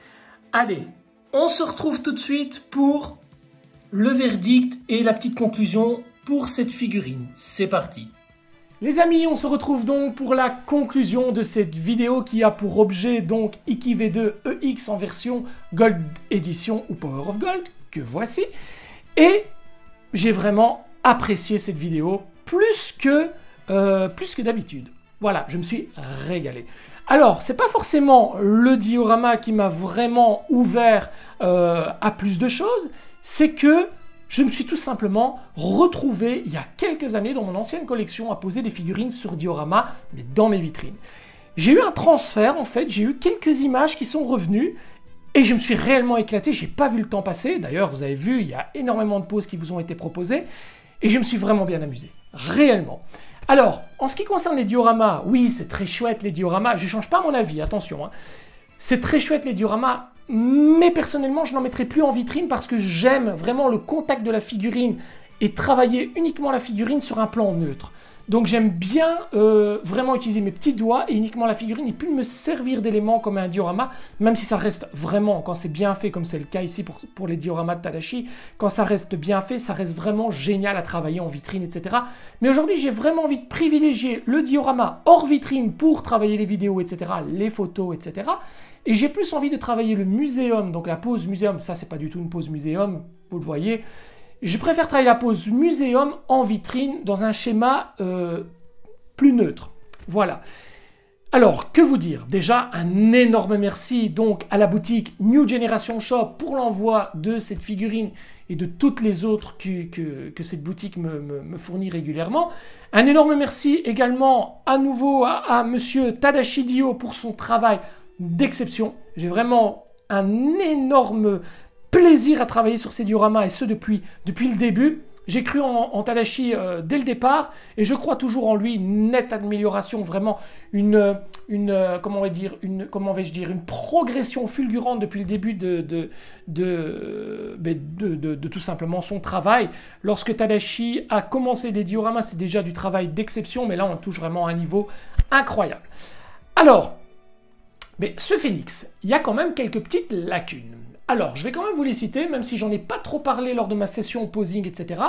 A: Allez, on se retrouve tout de suite pour le verdict et la petite conclusion pour cette figurine. C'est parti. Les amis, on se retrouve donc pour la conclusion de cette vidéo qui a pour objet donc Iki V2 EX en version Gold Edition ou Power of Gold, que voici. Et j'ai vraiment apprécié cette vidéo plus que d'habitude. Voilà, je me suis régalé. Alors, c'est pas forcément le diorama qui m'a vraiment ouvert à plus de choses, c'est que je me suis tout simplement retrouvé il y a quelques années dans mon ancienne collection à poser des figurines sur diorama, mais dans mes vitrines. J'ai eu un transfert en fait, j'ai eu quelques images qui sont revenues et je me suis réellement éclaté, j'ai pas vu le temps passer. D'ailleurs, vous avez vu, il y a énormément de poses qui vous ont été proposées et je me suis vraiment bien amusé, réellement. Alors, en ce qui concerne les dioramas, oui, c'est très chouette les dioramas, je change pas mon avis, attention, hein. C'est très chouette les dioramas, mais personnellement, je n'en mettrai plus en vitrine parce que j'aime vraiment le contact de la figurine et travailler uniquement la figurine sur un plan neutre. Donc j'aime bien vraiment utiliser mes petits doigts et uniquement la figurine et plus me servir d'éléments comme un diorama, même si ça reste vraiment, quand c'est bien fait, comme c'est le cas ici pour les dioramas de Tadashi, quand ça reste bien fait, ça reste vraiment génial à travailler en vitrine, etc. Mais aujourd'hui, j'ai vraiment envie de privilégier le diorama hors vitrine pour travailler les vidéos, etc., les photos, etc. Et j'ai plus envie de travailler le muséum, donc la pose muséum, ça c'est pas du tout une pose muséum, vous le voyez. Je préfère travailler la pose muséum en vitrine dans un schéma plus neutre. Voilà. Alors, que vous dire? Déjà, un énorme merci donc à la boutique New Generation Shop pour l'envoi de cette figurine et de toutes les autres que cette boutique me fournit régulièrement. Un énorme merci également à nouveau à monsieur Tadashi Dio pour son travail d'exception. J'ai vraiment un énorme plaisir à travailler sur ces dioramas et ce depuis le début. J'ai cru en Tadashi dès le départ et je crois toujours en lui. Une nette amélioration, vraiment une progression fulgurante depuis le début de tout simplement son travail. Lorsque Tadashi a commencé les dioramas, c'est déjà du travail d'exception, mais là on touche vraiment à un niveau incroyable. Alors, mais ce Phénix, il y a quand même quelques petites lacunes. Alors, je vais quand même vous les citer, même si j'en ai pas trop parlé lors de ma session posing, etc.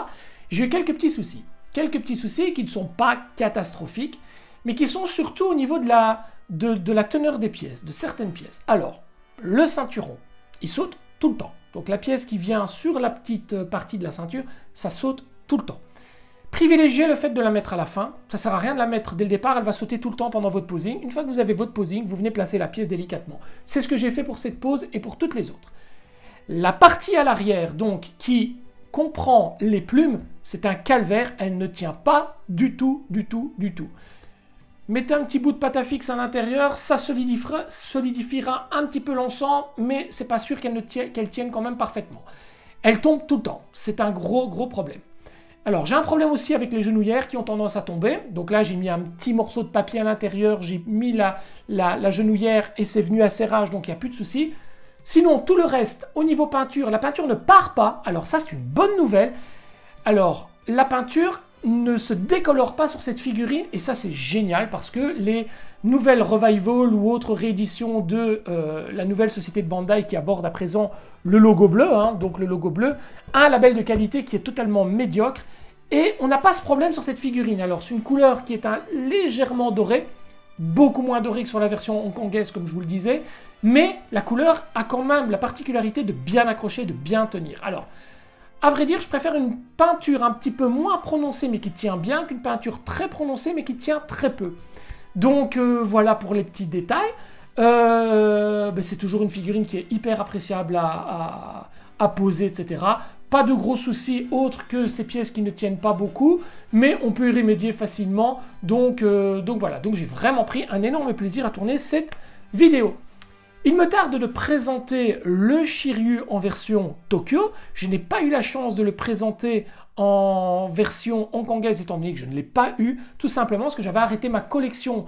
A: J'ai eu quelques petits soucis. Quelques petits soucis qui ne sont pas catastrophiques, mais qui sont surtout au niveau de la teneur des pièces, de certaines pièces. Alors, le ceinturon, il saute tout le temps. Donc la pièce qui vient sur la petite partie de la ceinture, ça saute tout le temps. Privilégiez le fait de la mettre à la fin. Ça ne sert à rien de la mettre dès le départ, elle va sauter tout le temps pendant votre posing. Une fois que vous avez votre posing, vous venez placer la pièce délicatement. C'est ce que j'ai fait pour cette pose et pour toutes les autres. La partie à l'arrière, donc, qui comprend les plumes, c'est un calvaire, elle ne tient pas du tout, du tout, du tout. Mettez un petit bout de pâte à fixe à l'intérieur, ça solidifiera un petit peu l'ensemble, mais c'est pas sûr qu'elle tienne quand même parfaitement. Elle tombe tout le temps, c'est un gros problème. Alors, j'ai un problème aussi avec les genouillères qui ont tendance à tomber. Donc là, j'ai mis un petit morceau de papier à l'intérieur, j'ai mis la genouillère et c'est venu à serrage, donc il n'y a plus de souci. Sinon, tout le reste, au niveau peinture, la peinture ne part pas. Alors ça, c'est une bonne nouvelle. Alors, la peinture ne se décolore pas sur cette figurine et ça, c'est génial parce que les nouvelles revival ou autres rééditions de la nouvelle société de Bandai qui aborde à présent le logo bleu, hein, donc le logo bleu, a un label de qualité qui est totalement médiocre et on n'a pas ce problème sur cette figurine. Alors, c'est une couleur qui est légèrement dorée, beaucoup moins dorée que sur la version hongkongaise, comme je vous le disais, mais la couleur a quand même la particularité de bien accrocher, de bien tenir. Alors, à vrai dire, je préfère une peinture un petit peu moins prononcée, mais qui tient bien, qu'une peinture très prononcée, mais qui tient très peu. Donc, voilà pour les petits détails. C'est toujours une figurine qui est hyper appréciable à poser, etc. Pas de gros soucis autres que ces pièces qui ne tiennent pas beaucoup, mais on peut y remédier facilement. Donc voilà, donc j'ai vraiment pris un énorme plaisir à tourner cette vidéo. Il me tarde de présenter le Shiryu en version Tokyo. Je n'ai pas eu la chance de le présenter en version hongkongaise étant donné que je ne l'ai pas eu, tout simplement parce que j'avais arrêté ma collection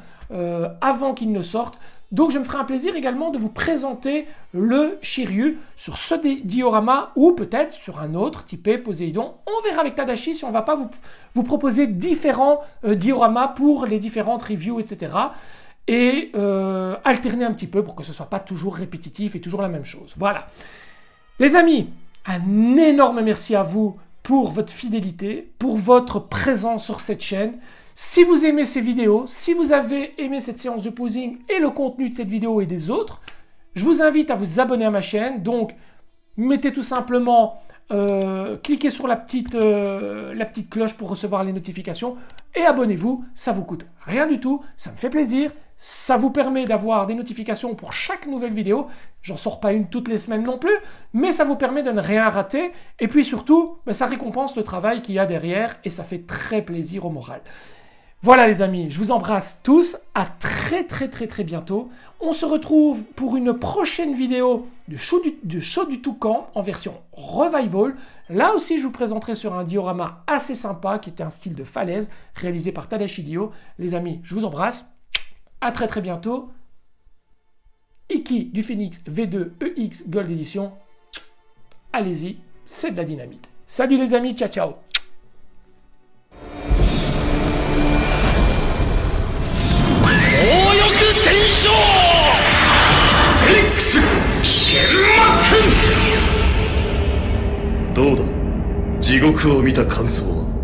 A: avant qu'il ne sorte. Donc je me ferai un plaisir également de vous présenter le Shiryu sur ce diorama ou peut-être sur un autre typé Poséidon. On verra avec Tadashi si on ne va pas vous proposer différents dioramas pour les différentes reviews, etc. Et alterner un petit peu pour que ce ne soit pas toujours répétitif et toujours la même chose. Voilà. Les amis, un énorme merci à vous pour votre fidélité, pour votre présence sur cette chaîne. Si vous aimez ces vidéos, si vous avez aimé cette séance de posing et le contenu de cette vidéo et des autres, je vous invite à vous abonner à ma chaîne. Donc, mettez tout simplement, cliquez sur la petite cloche pour recevoir les notifications et abonnez-vous. Ça vous coûte rien du tout, ça me fait plaisir. Ça vous permet d'avoir des notifications pour chaque nouvelle vidéo. J'en sors pas une toutes les semaines non plus, mais ça vous permet de ne rien rater. Et puis surtout, ça récompense le travail qu'il y a derrière et ça fait très plaisir au moral. Voilà les amis, je vous embrasse tous, à très bientôt. On se retrouve pour une prochaine vidéo de Show du Toucan en version Revival. Là aussi je vous présenterai sur un diorama assez sympa qui était un style de falaise réalisé par Tadashi Dio. Les amis, je vous embrasse, à très bientôt. Iki du Phoenix V2 EX Gold Edition. Allez-y, c'est de la dynamite. Salut les amis, ciao ciao.
B: どうだ、地獄を見た感想は。